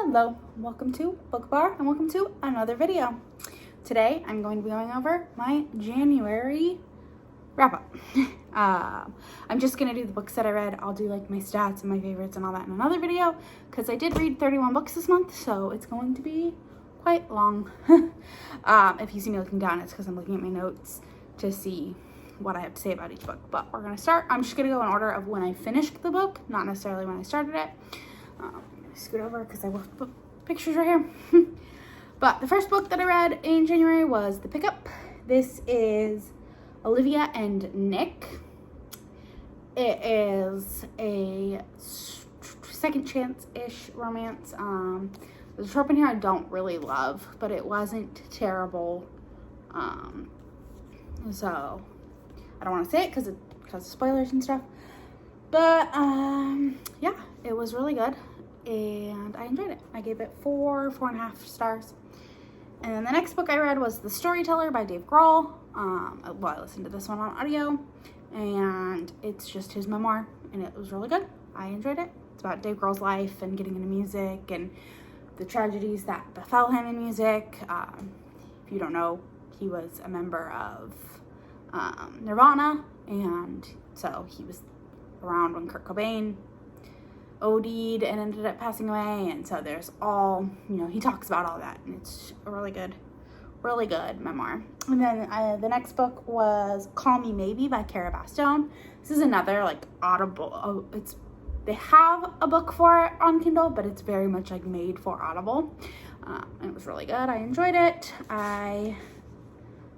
Hello, welcome to Book Bar and welcome to another video. Today I'm going to be going over my January wrap-up. I'm just going to do the books that I read. I'll do like my stats and my favorites and all that in another video because I did read 31 books this month, so it's going to be quite long. If you see me looking down, it's because I'm looking at my notes to see what I have to say about each book. But we're going to start. I'm just going to go in order of when I finished the book, not necessarily when I started it. I'm going to scoot over because I will put pictures right here. But the first book that I read in January was The Pickup. This is Olivia and Nick. It is a second chance-ish romance. There's a trope in here I don't really love, but it wasn't terrible. So I don't want to say it because of spoilers and stuff. But yeah, it was really good and I enjoyed it. I gave it 4.5 stars. And then the next book I read was The Storyteller by Dave Grohl. Well, I listened to this one on audio, and it's just his memoir, and it was really good. I enjoyed it. It's about Dave Grohl's life and getting into music and the tragedies that befell him in music. If you don't know, he was a member of Nirvana, and so he was around when Kurt Cobain OD'd and ended up passing away, and so there's all, he talks about all that, and it's a really good memoir. And then the next book was Call Me Maybe by Cara Bastone. This is another like Audible, they have a book for it on Kindle, but it's very much like made for Audible. It was really good. I enjoyed it. I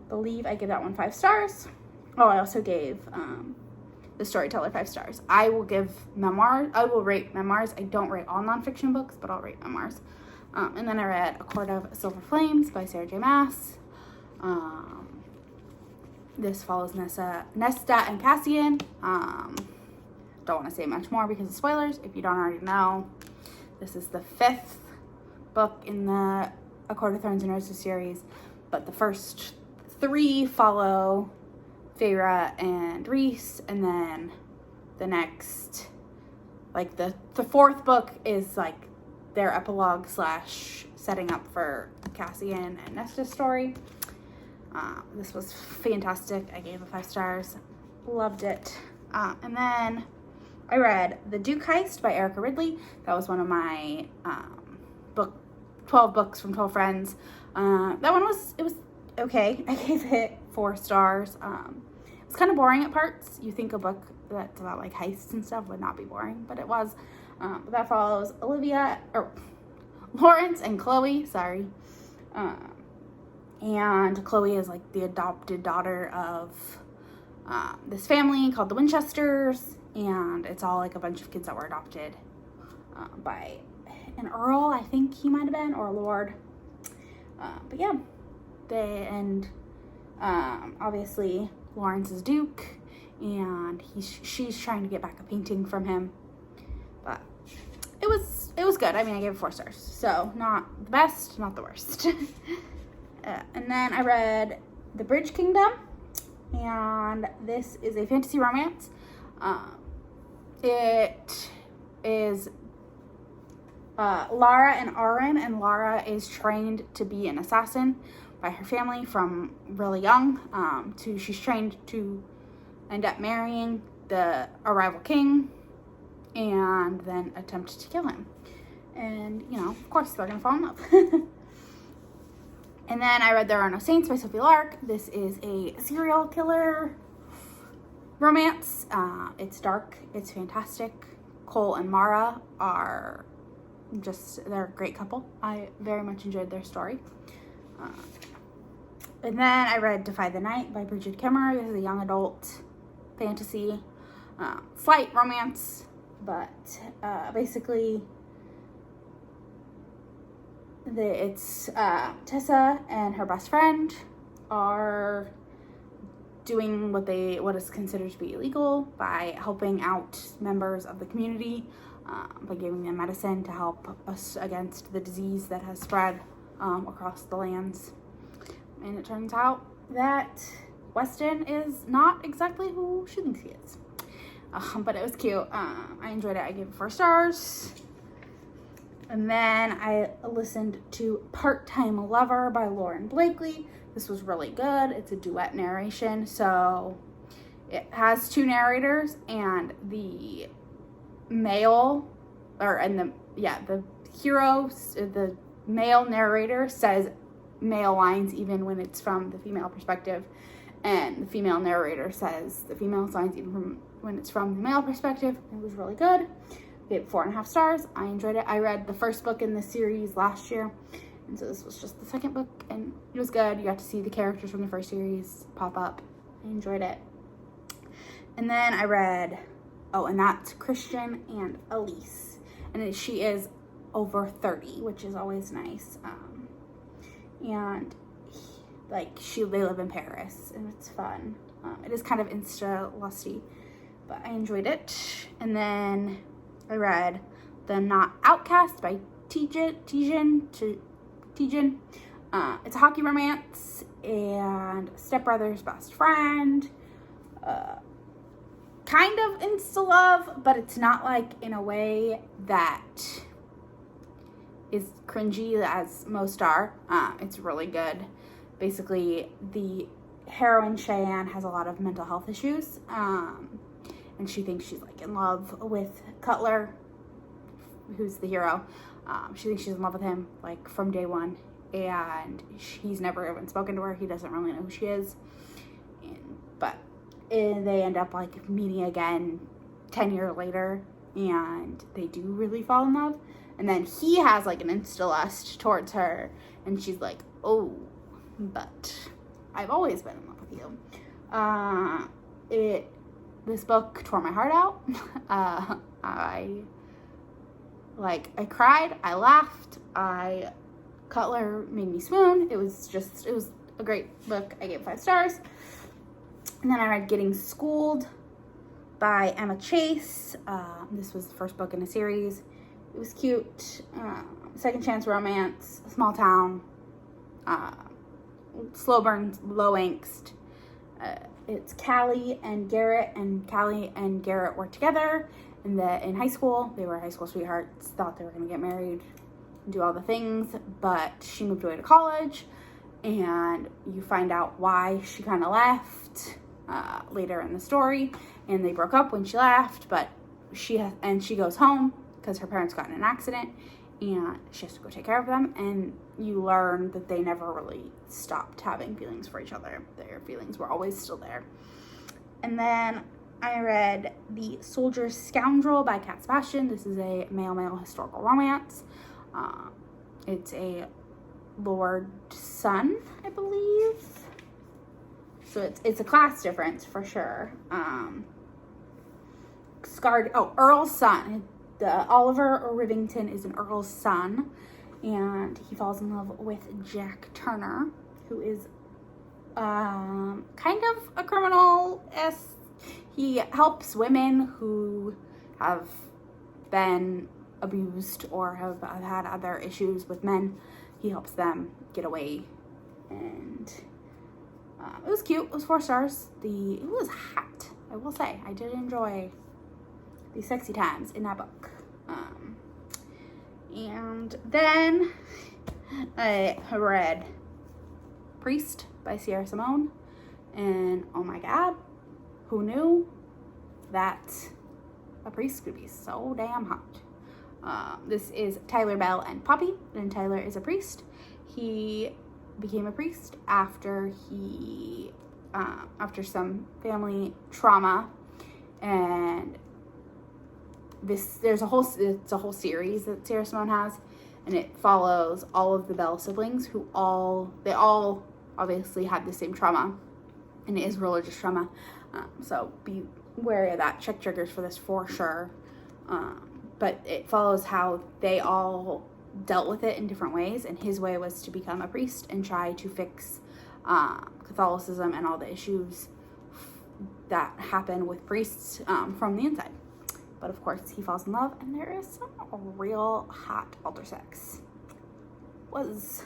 believe I gave that one 5 stars. Oh, I also gave The Storyteller 5 stars. I will rate memoirs. I don't rate all nonfiction books, but I'll rate memoirs. And then I read A Court of Silver Flames by Sarah J. Maas. This follows Nesta and Cassian. Don't want to say much more because of spoilers. If you don't already know, this is the 5th book in the A Court of Thorns and Roses series, but the first 3 follow Feyre and Rhys, and then the next, like the 4th book is like their epilogue / setting up for Cassian and Nesta's story. This was fantastic. I gave it 5 stars. Loved it. And then I read The Duke Heist by Erica Ridley. That was one of my 12 books from 12 friends. That one was okay. I gave it 4 stars. It's kind of boring at parts. You think a book that's about like heists and stuff would not be boring, but it was. But that follows Lawrence and Chloe, sorry. And Chloe is like the adopted daughter of this family called the Winchesters, and it's all like a bunch of kids that were adopted by an earl, I think he might have been, or a lord. But yeah, obviously Lawrence is Duke, and she's trying to get back a painting from him. But it was good. I mean, I gave it 4 stars, so not the best, not the worst. And then I read The Bridge Kingdom, and this is a fantasy romance. It is Lara and Aaron, and Lara is trained to be an assassin by her family from really young. She's trained to end up marrying a rival king and then attempt to kill him. And, of course, they're going to fall in love. And then I read There Are No Saints by Sophie Lark. This is a serial killer romance. It's dark. It's fantastic. Cole and Mara they're a great couple. I very much enjoyed their story. And then I read Defy the Night by Bridget Kemmerer. This is a young adult fantasy, slight romance, but basically it's Tessa and her best friend are doing what is considered to be illegal by helping out members of the community, by giving them medicine to help us against the disease that has spread across the lands. And it turns out that Weston is not exactly who she thinks he is. But it was cute. I enjoyed it. I gave it 4 stars. And then I listened to Part-Time Lover by Lauren Blakely. This was really good. It's a duet narration, so it has two narrators, and the male, the hero, the male narrator says male lines even when it's from the female perspective, and the female narrator says the female lines even when it's from the male perspective. It was really good. Gave it 4.5 stars. I enjoyed it. I read the first book in the series last year, and so this was just the second book, and it was good. You got to see the characters from the first series pop up. I enjoyed it. And then I read, and that's Christian and Elise, and she is over 30, which is always nice. And they live in Paris, and it's fun. It is kind of insta-lusty, but I enjoyed it. And then I read the Not Outcast by Tijan. It's a hockey romance and stepbrother's best friend. Kind of insta-love, but it's not like in a way that is cringy as most are. It's really good. Basically, the heroine Cheyenne has a lot of mental health issues, and she thinks she's in love with Cutler, who's the hero. She thinks she's in love with him from day one, and he's never even spoken to her. He doesn't really know who she is, but they end up meeting again 10 years later, and they do really fall in love. And then he has an insta-lust towards her, and she's like, oh, but I've always been in love with you. This book tore my heart out. I cried, I laughed, Cutler made me swoon. It was a great book. I gave 5 stars. And then I read Getting Schooled by Emma Chase. This was the first book in a series. It was cute. Second chance romance, small town, slow burn, low angst. It's Callie and Garrett, and Callie and Garrett were together in high school. They were high school sweethearts, thought they were going to get married, do all the things, but she moved away to college, and you find out why she kind of left later in the story, and they broke up when she left, but she goes home because her parents got in an accident, and she has to go take care of them, and you learn that they never really stopped having feelings for each other. Their feelings were always still there. And then I read the Soldiers Scoundrel by Cat Sebastian. This is a male-male historical romance. It's a Lord's son, I believe. So it's a class difference for sure. Earl's son. Oliver Rivington is an Earl's son, and he falls in love with Jack Turner, who is kind of a criminal. He helps women who have been abused or have had other issues with men. He helps them get away, and it was cute. It was 4 stars. It was hot, I will say. I did enjoy the sexy times in that book. And then I read Priest by Sierra Simone, and oh my god, who knew that a priest could be so damn hot? This is Tyler Bell and Poppy, and Tyler is a priest. He became a priest after some family trauma, and it's a whole series that Sierra Simone has, and it follows all of the Bell siblings who all obviously had the same trauma, and it is religious trauma. So be wary of that. Check triggers for this for sure. But it follows how they all dealt with it in different ways, and his way was to become a priest and try to fix Catholicism and all the issues that happen with priests from the inside. But of course, he falls in love, and there is some real hot alter sex. Was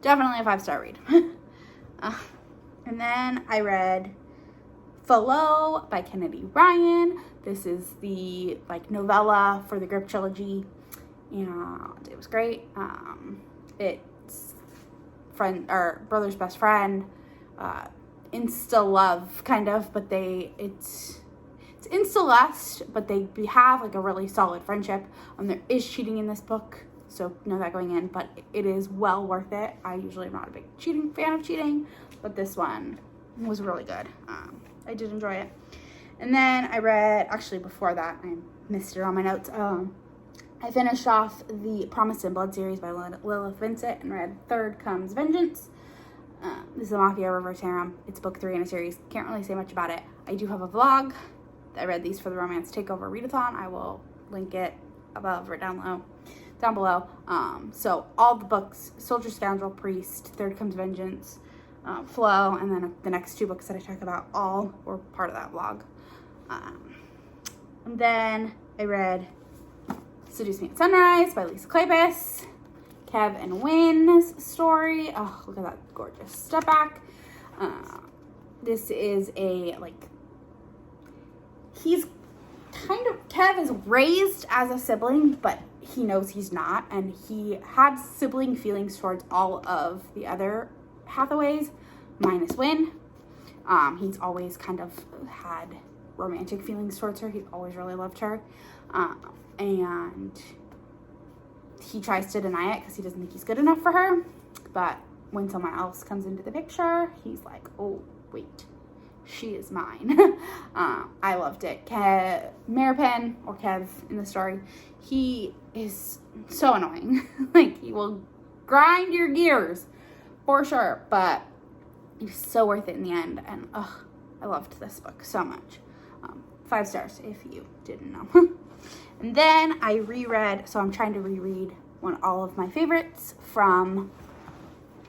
definitely a 5-star read. And then I read Follow by Kennedy Ryan. This is the novella for the Grip trilogy, and it was great. It's brother's best friend, insta love kind of, but it's insta lust, but they have like a really solid friendship. There is cheating in this book, so know that going in, but it is well worth it. I usually am not a big fan of cheating, but this one was really good. I did enjoy it. And then I read, actually before that, I missed it on my notes. I finished off the Promised in Blood series by Lilith Vincent and read Third Comes Vengeance. This is a Mafia Reverse Harem. It's book 3 in a series. Can't really say much about it. I do have a vlog. I read these for the Romance Takeover Readathon. I will link it above or down below. So all the books, Soldiers Scoundrel, Priest, Third Comes Vengeance, Flow, and then the next 2 books that I talk about all were part of that vlog. And then I read Seduction At Sunrise by Lisa Kleypas, Kev and Wynn's story. Oh, look at that gorgeous step back. This is Kev is raised as a sibling, but he knows he's not, and he had sibling feelings towards all of the other Hathaways, minus Wynn. He's always kind of had romantic feelings towards her. He's always really loved her. And he tries to deny it because he doesn't think he's good enough for her. But when someone else comes into the picture, he's like, oh, wait, she is mine. I loved it. Maripin, or Kev in the story, he is so annoying. Like, he will grind your gears for sure, but it's so worth it in the end. And I loved this book so much. 5 stars if you didn't know. And then I reread, so I'm trying to reread all of my favorites from,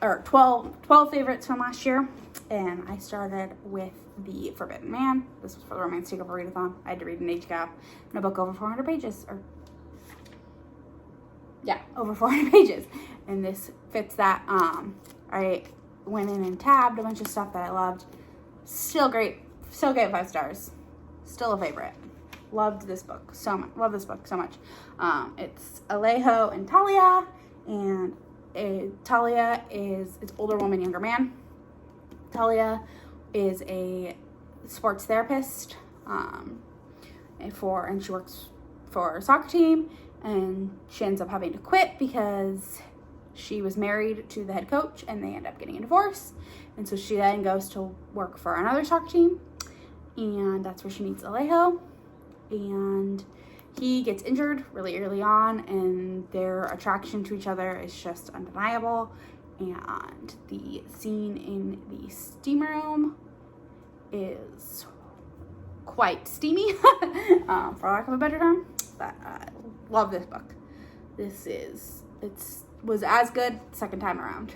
or 12 favorites from last year. And I started with The Forbidden Man. This was for the Romance Takeover Readathon. I had to read an age gap in a book over 400 pages. Over 400 pages. And this fits that. I went in and tabbed a bunch of stuff that I loved. Still great. Still gave 5 stars. Still a favorite. Loved this book so much. Love this book so much. It's Alejo and Talia. And Talia is older woman, younger man. Talia is a sports therapist, and she works for a soccer team, and she ends up having to quit because she was married to the head coach and they end up getting a divorce. And so she then goes to work for another soccer team, and that's where she meets Alejo, and he gets injured really early on, and their attraction to each other is just undeniable. And the scene in the steam room is quite steamy, for lack of a better term. But I love this book. Was as good second time around.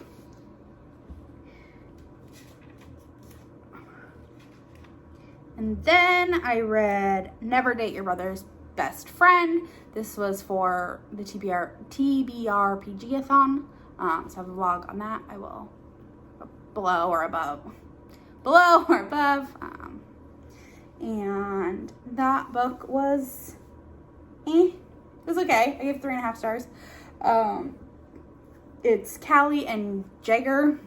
And then I read Never Date Your Brother's Best Friend. This was for the TBRPG-a-thon. So I have a vlog on that. I will below or above. And that book was it was okay. I gave 3.5 stars. It's Callie and Jagger,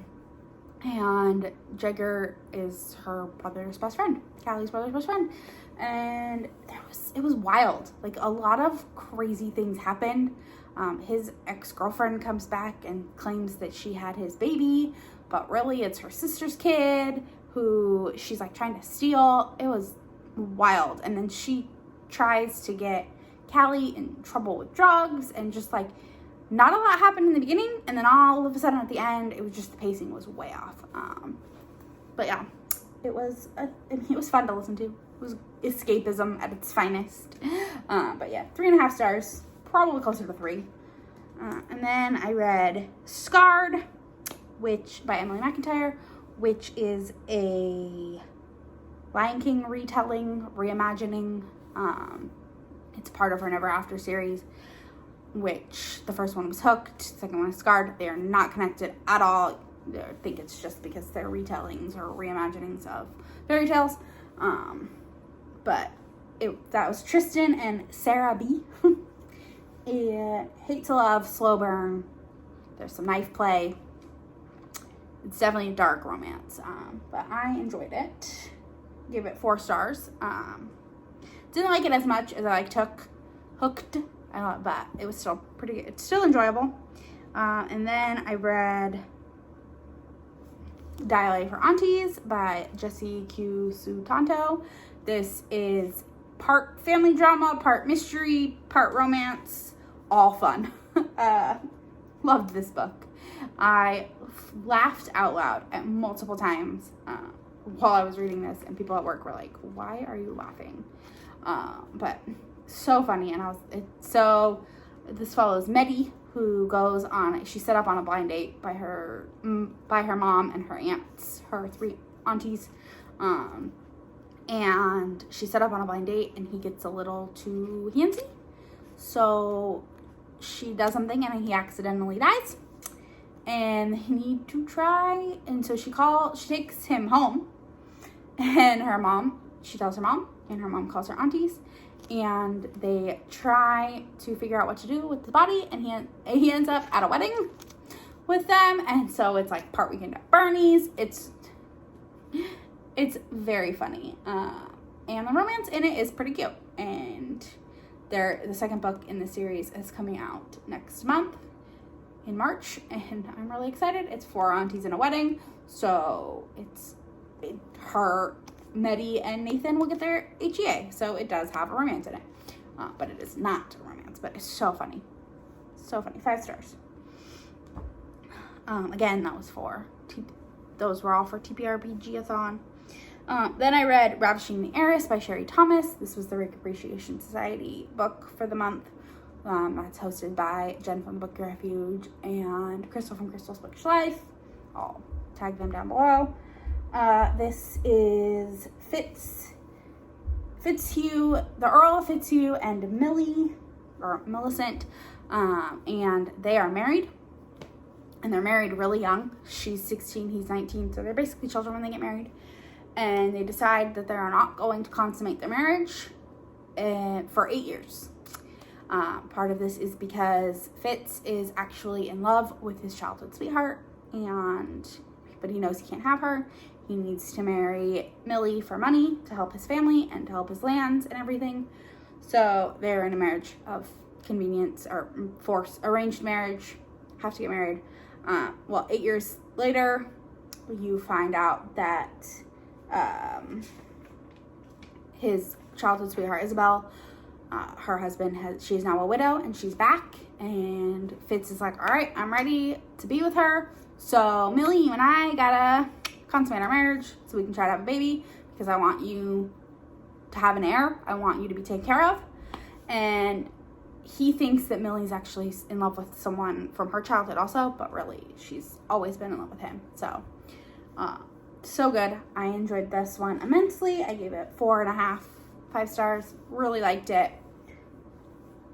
and Jagger is her brother's best friend. Callie's brother's best friend. And it was wild. Like, a lot of crazy things happened. His ex-girlfriend comes back and claims that she had his baby, but really it's her sister's kid who she's like trying to steal. It was wild. And then she tries to get Callie in trouble with drugs, and just like not a lot happened in the beginning, and then all of a sudden at the end it was just the pacing was way off. But yeah, it was fun to listen to. It was escapism at its finest. But yeah, 3.5 stars. Probably closer to 3. And then I read Scarred, by Emily McIntyre, which is a Lion King retelling, reimagining. It's part of her Never After series, which the first one was Hooked, the second one is Scarred. They are not connected at all. I think it's just because they're retellings or reimaginings of fairy tales. But that was Tristan and Sarah B. And hate to love, slow burn. There's some knife play. It's definitely a dark romance, but I enjoyed it. Give it 4 stars. Didn't like it as much as I liked Hooked, but it was still pretty good. It's still enjoyable. And then I read Diary for Aunties by Jessie Q. Sutanto. This is part family drama, part mystery, part romance, all fun. Loved this book. I laughed out loud at multiple times while I was reading this, and people at work were like, "Why are you laughing?" But so funny, and this follows Meddy, who goes on. She's set up on a blind date by her mom and her aunts, her 3 aunties, and she's set up on a blind date, and he gets a little too handsy, so she does something, and he accidentally dies, and they need to try. And so she takes him home, and she tells her mom, and her mom calls her aunties, and they try to figure out what to do with the body, and he ends up at a wedding with them. And so it's like part weekend at Bernie's. It's very funny, and the romance in it is pretty cute. And the second book in the series is coming out next month in March, and I'm really excited. It's 4 aunties in a wedding, so Meddy and Nathan will get their HEA, so it does have a romance in it, but it is not a romance, but it's so funny. 5 stars. Again, those were all for TPRPG-a-thon. Then I read Ravishing, the Heiress by Sherry Thomas. This was the Rick Appreciation Society book for the month. That's hosted by Jen from the Book Refuge and Crystal from Crystal's Bookish Life. I'll tag them down below. This is Fitzhugh, the Earl of Fitzhugh and Millicent, and they are married, and they're married really young. She's 16, he's 19, so they're basically children when they get married, and they decide that they're not going to consummate their marriage for 8 years. Part of this is because Fitz is actually in love with his childhood sweetheart, but he knows he can't have her. He needs to marry Millie for money to help his family and to help his lands and everything. So they're in a marriage of convenience or forced arranged marriage, have to get married. 8 years later, you find out that his childhood sweetheart, Isabel, her husband, she's now a widow, and she's back. And Fitz is like, all right, I'm ready to be with her. So Millie, you and I gotta consummate our marriage so we can try to have a baby, because I want you to have an heir. I want you to be taken care of. And he thinks that Millie's actually in love with someone from her childhood also, but really she's always been in love with him. So, so good. I enjoyed this one immensely. I gave it 4.5, 5 stars. Really liked it.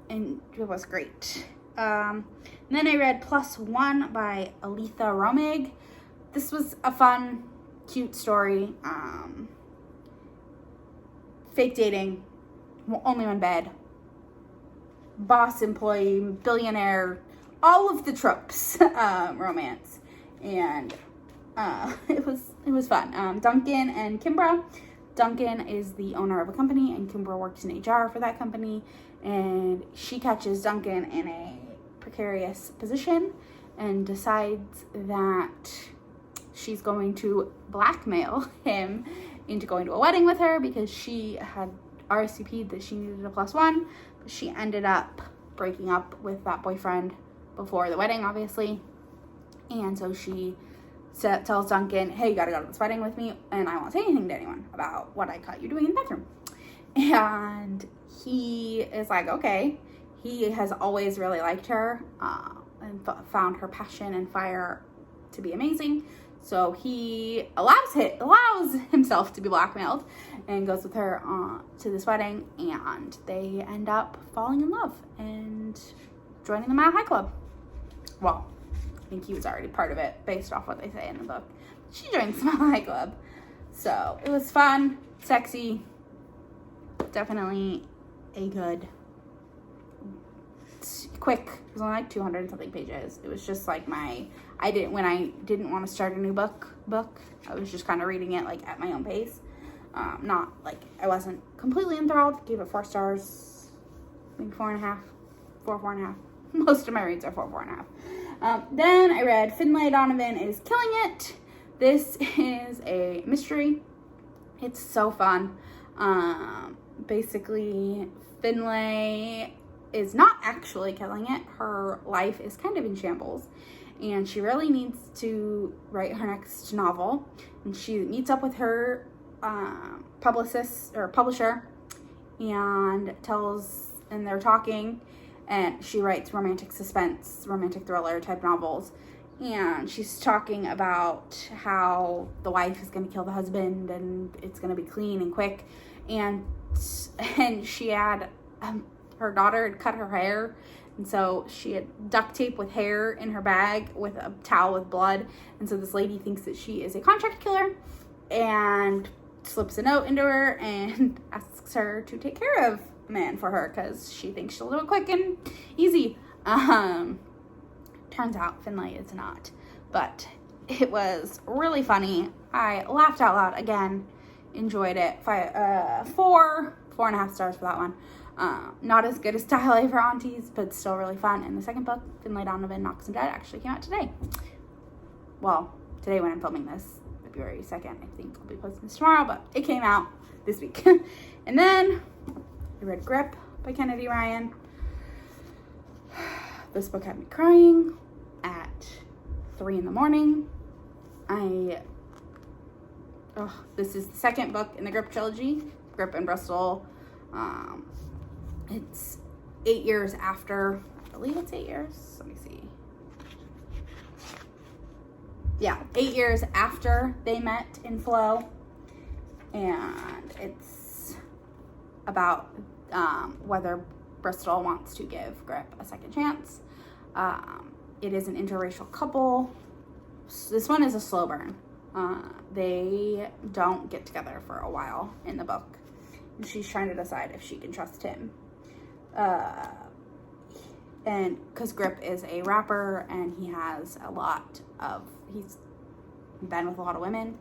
And it was great. And then I read Plus One by Aletha Romig. This was a fun, cute story. Fake dating, only one bed, boss, employee, billionaire, all of the tropes, romance. And it was fun. Duncan and Kimbra. Duncan is the owner of a company, and Kimbra works in HR for that company. And she catches Duncan in a precarious position and decides that she's going to blackmail him into going to a wedding with her, because she had RSVP'd that she needed a +1. But she ended up breaking up with that boyfriend before the wedding, obviously. And so she tells Duncan, hey, you gotta go to this wedding with me, and I won't say anything to anyone about what I caught you doing in the bathroom. And he is like, okay. He has always really liked her and found her passion and fire to be amazing. So he allows himself to be blackmailed and goes with her to this wedding, and they end up falling in love and joining the Mile High Club. Well, I think he was already part of it based off what they say in the book. She joins the Mile High Club. So it was fun, sexy, definitely a good quick. It was only like 200 and something pages. It was just like when I didn't want to start a new book, I was just kind of reading it like at my own pace. Not like, I wasn't completely enthralled. Gave it 4 stars, maybe 4.5, 4.5. Most of my reads are 4.5. Then I read Finlay, Donovan is Killing It. This is a mystery. It's so fun. Basically, Finlay is not actually killing it. Her life is kind of in shambles, and she really needs to write her next novel. And she meets up with her publisher, and they're talking, and she writes romantic suspense, romantic thriller type novels. And she's talking about how the wife is going to kill the husband, and it's going to be clean and quick. And she had, her daughter had cut her hair, and so she had duct tape with hair in her bag with a towel with blood. And so this lady thinks that she is a contract killer, and slips a note into her and asks her to take care of the man for her because she thinks she'll do it quick and easy. Turns out Finlay is not, but it was really funny. I laughed out loud again, enjoyed it. 4.5 stars for that one. Not as good as Style of Her Aunties, but still really fun. And the second book, Finlay, Donovan, Knocks Him Dead, actually came out today. Well, today when I'm filming this, February 2nd. I think I'll be posting this tomorrow, but it came out this week. And then I read Grip by Kennedy Ryan. This book had me crying at 3 in the morning. This is the second book in the Grip trilogy, Grip and Bristol. It's 8 years after, I believe it's 8 years. Let me see. Yeah, 8 years after they met in Flow. And it's about whether Bristol wants to give Grip a second chance. It is an interracial couple. This one is a slow burn. They don't get together for a while in the book. And she's trying to decide if she can trust him. And because Grip is a rapper, and he's been with a lot of women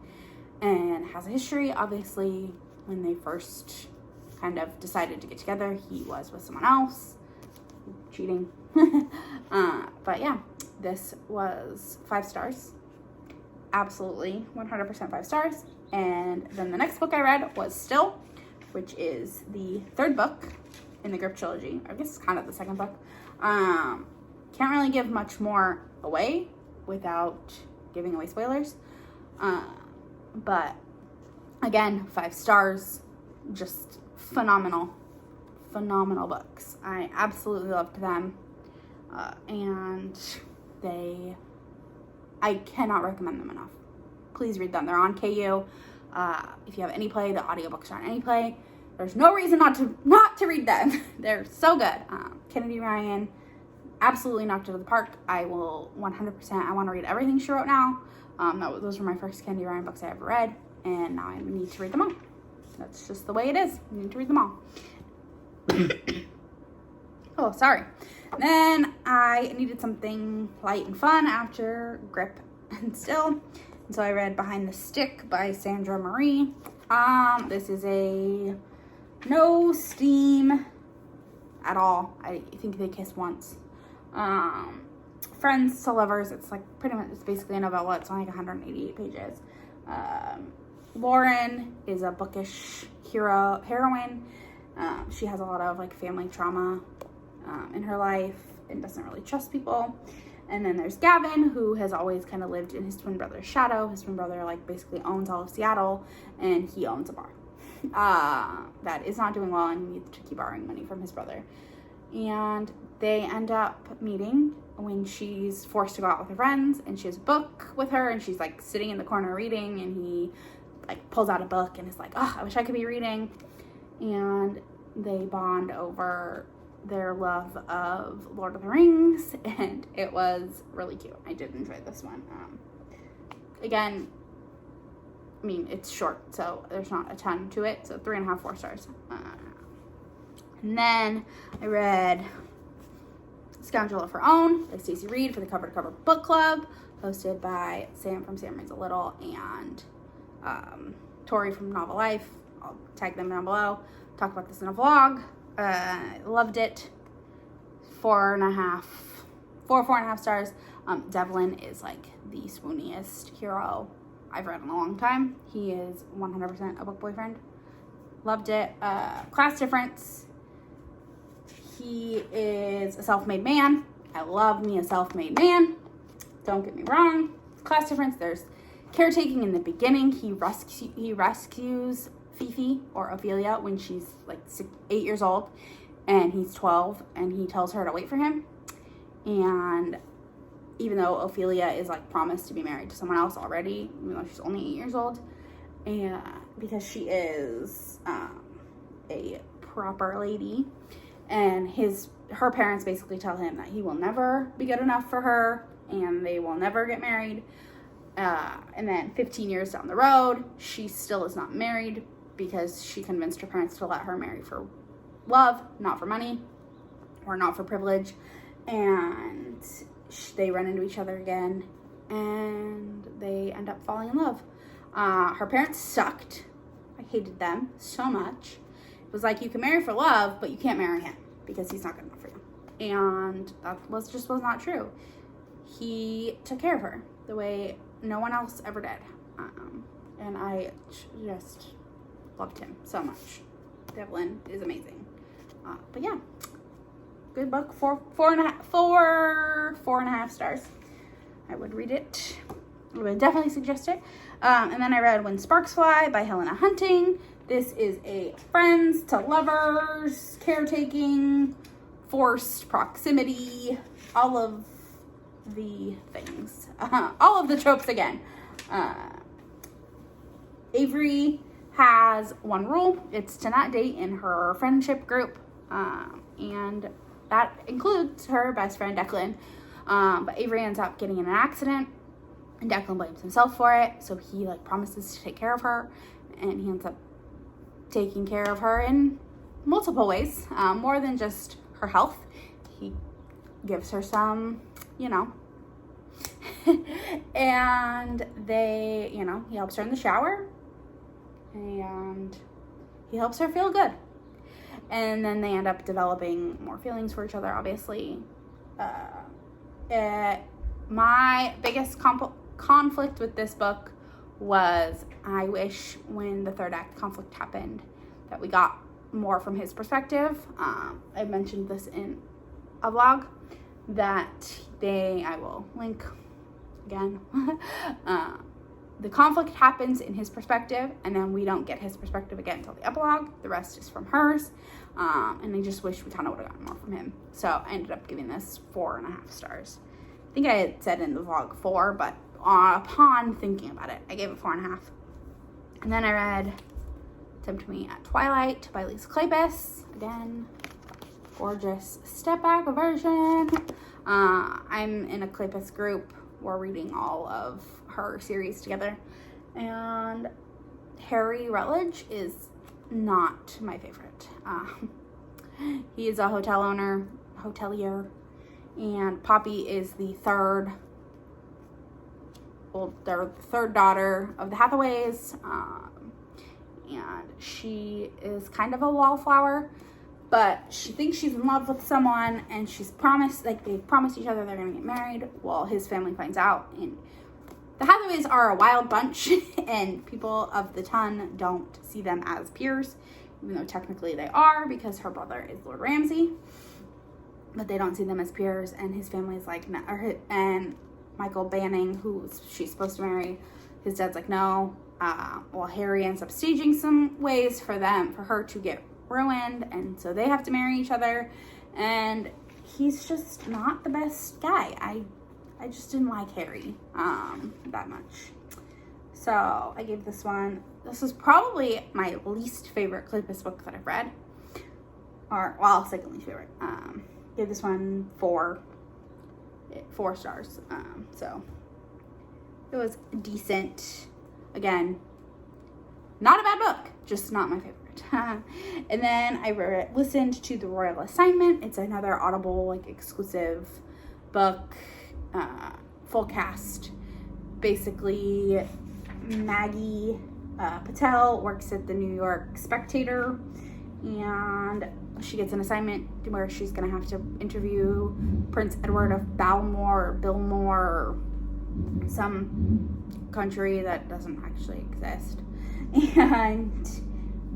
and has a history. Obviously, when they first kind of decided to get together, he was with someone else, cheating. But yeah, this was 5 stars. Absolutely 100% 5 stars. And then the next book I read was Still, which is the 3rd book in the Grip trilogy. I guess it's kind of the 2nd book. Can't really give much more away without giving away spoilers. But again, 5 stars, just phenomenal books. I absolutely loved them. And I cannot recommend them enough. Please read them. They're on KU. If you have any play, the audiobooks are on any play. There's no reason not to read them. They're so good. Kennedy Ryan absolutely knocked it out of the park. I will 100%. I want to read everything she wrote now. Those were my first Kennedy Ryan books I ever read, and now I need to read them all. That's just the way it is. You need to read them all. Oh, sorry. Then I needed something light and fun after Grip and Still. And so I read Behind the Stick by Sandra Marie. This is a no steam at all. I think they kiss once. Friends to lovers. It's like it's basically a novella. It's only like 188 pages. Lauren is a bookish heroine. She has a lot of like family trauma in her life and doesn't really trust people. And then there's Gavin, who has always kind of lived in his twin brother's shadow. His twin brother like basically owns all of Seattle, and he owns a bar that is not doing well, and he needs to keep borrowing money from his brother. And they end up meeting when she's forced to go out with her friends, and she has a book with her, and she's like sitting in the corner reading, and he like pulls out a book and is like, oh, I wish I could be reading. And they bond over their love of Lord of the Rings, and it was really cute. I did enjoy this one. Again, I mean, it's short, so there's not a ton to it, so 3.5, 4 stars. And then I read Scoundrel of Her Own by Stacey Reed for the Cover to Cover Book Club, hosted by Sam from Sam Reads a Little and Tori from Novel Life. I'll tag them down below. Talk about this in a vlog. Loved it. 4.5 stars. Devlin is like the swooniest hero I've read in a long time. He is 100% a book boyfriend. Loved it. Class difference. He is a self-made man. I love me a self-made man. Don't get me wrong. Class difference. There's caretaking in the beginning. He rescues Fifi or Ophelia when she's like 8 years old, and he's 12, and he tells her to wait for him. And even though Ophelia is like promised to be married to someone else already, even though she's only 8 years old, and because she is a proper lady, and her parents basically tell him that he will never be good enough for her, and they will never get married. And then 15 years down the road, she still is not married because she convinced her parents to let her marry for love, not for money or not for privilege. And they run into each other again, and they end up falling in love. Her parents sucked. I hated them so much. It was like, you can marry for love, but you can't marry him because he's not good enough for you. And that was not true. He took care of her the way no one else ever did. And I just loved him so much. Devlin is amazing. But yeah, good book. 4.5 stars. I would read it. I would definitely suggest it. And then I read When Sparks Fly by Helena Hunting. This is a friends to lovers, caretaking, forced proximity, all of the things. All of the tropes again. Avery has one rule. It's to not date in her friendship group. And that includes her best friend, Declan. But Avery ends up getting in an accident, and Declan blames himself for it. So he like promises to take care of her, and he ends up taking care of her in multiple ways, more than just her health. He gives her some, and they, he helps her in the shower, and he helps her feel good. And then they end up developing more feelings for each other, obviously. My biggest conflict with this book was, I wish when the third act conflict happened that we got more from his perspective. I mentioned this in a vlog that I will link again. The conflict happens in his perspective, and then we don't get his perspective again until the epilogue. The rest is from hers. And I just wish we kind of would have gotten more from him. So I ended up giving this 4.5 stars. I think I had said in the vlog 4, but upon thinking about it, I gave it 4.5. And then I read Me At Twilight by Lisa Kleypas. Again, gorgeous step back version. I'm in a Kleypas group. We're reading all of her series together. And Harry Rutledge is not my favorite. He is a hotelier, and Poppy is the third daughter of the Hathaways, and she is kind of a wallflower, but she thinks she's in love with someone, and they've promised each other they're gonna get married. Well, his family finds out, and the Hathaways are a wild bunch, and people of the ton don't see them as peers, even though technically they are, because her brother is Lord Ramsay, but they don't see them as peers. And his family is like, and Michael Banning, who she's supposed to marry, his dad's like, no. Well, Harry ends up staging some ways for her to get ruined, and so they have to marry each other, and he's just not the best guy. I just didn't like Harry that much. So I gave this one, this was probably my least favorite Kleypas book that I've read. Second least favorite. Gave this one 4 stars. So it was decent. Again, not a bad book, just not my favorite. that. And then I listened to The Royal Assignment. It's another Audible, like, exclusive book, full cast. Basically, Maggie Patel works at the New York Spectator, and she gets an assignment where she's going to have to interview Prince Edward of Balmore or Bilmore, or some country that doesn't actually exist. And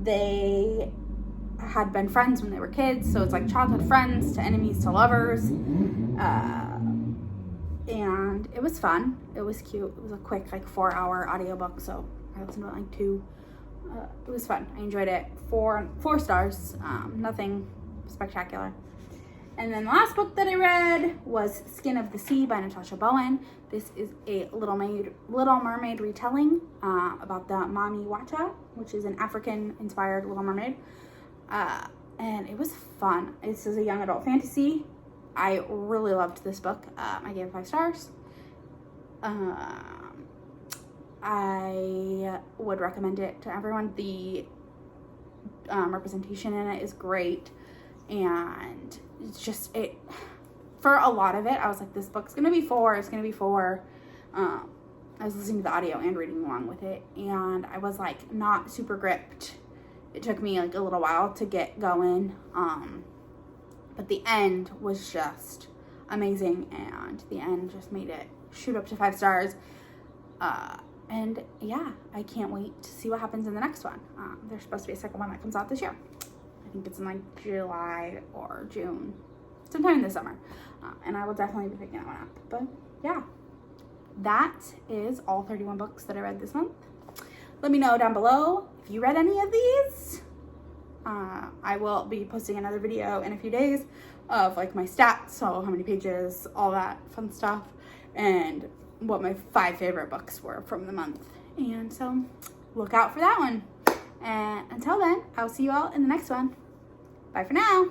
they had been friends when they were kids, so it's like childhood friends to enemies to lovers. And it was fun. It was cute. It was a quick, like, 4-hour audiobook, so I listened to it like 2. It was fun. I enjoyed it. 4 stars. Nothing spectacular. And then the last book that I read was Skin of the Sea by Natasha Bowen. This is a Little Mermaid retelling about the Mami Wata, which is an African-inspired Little Mermaid. And it was fun. This is a young adult fantasy. I really loved this book. I gave it 5 stars. I would recommend it to everyone. The representation in it is great, and it's just, for a lot of it, I was like, this book's gonna be 4. It's gonna be 4. I was listening to the audio and reading along with it, and I was like not super gripped. It took me like a little while to get going, but the end was just amazing, and the end just made it shoot up to 5 stars. And yeah, I can't wait to see what happens in the next one. There's supposed to be a second one that comes out this year. I think it's in like July or June, sometime this summer. And I will definitely be picking that one up. But yeah, that is all 31 books that I read this month. Let me know down below if you read any of these. I will be posting another video in a few days of like my stats, so how many pages, all that fun stuff, and what my 5 favorite books were from the month. And so look out for that one. And until then, I'll see you all in the next one. Bye for now.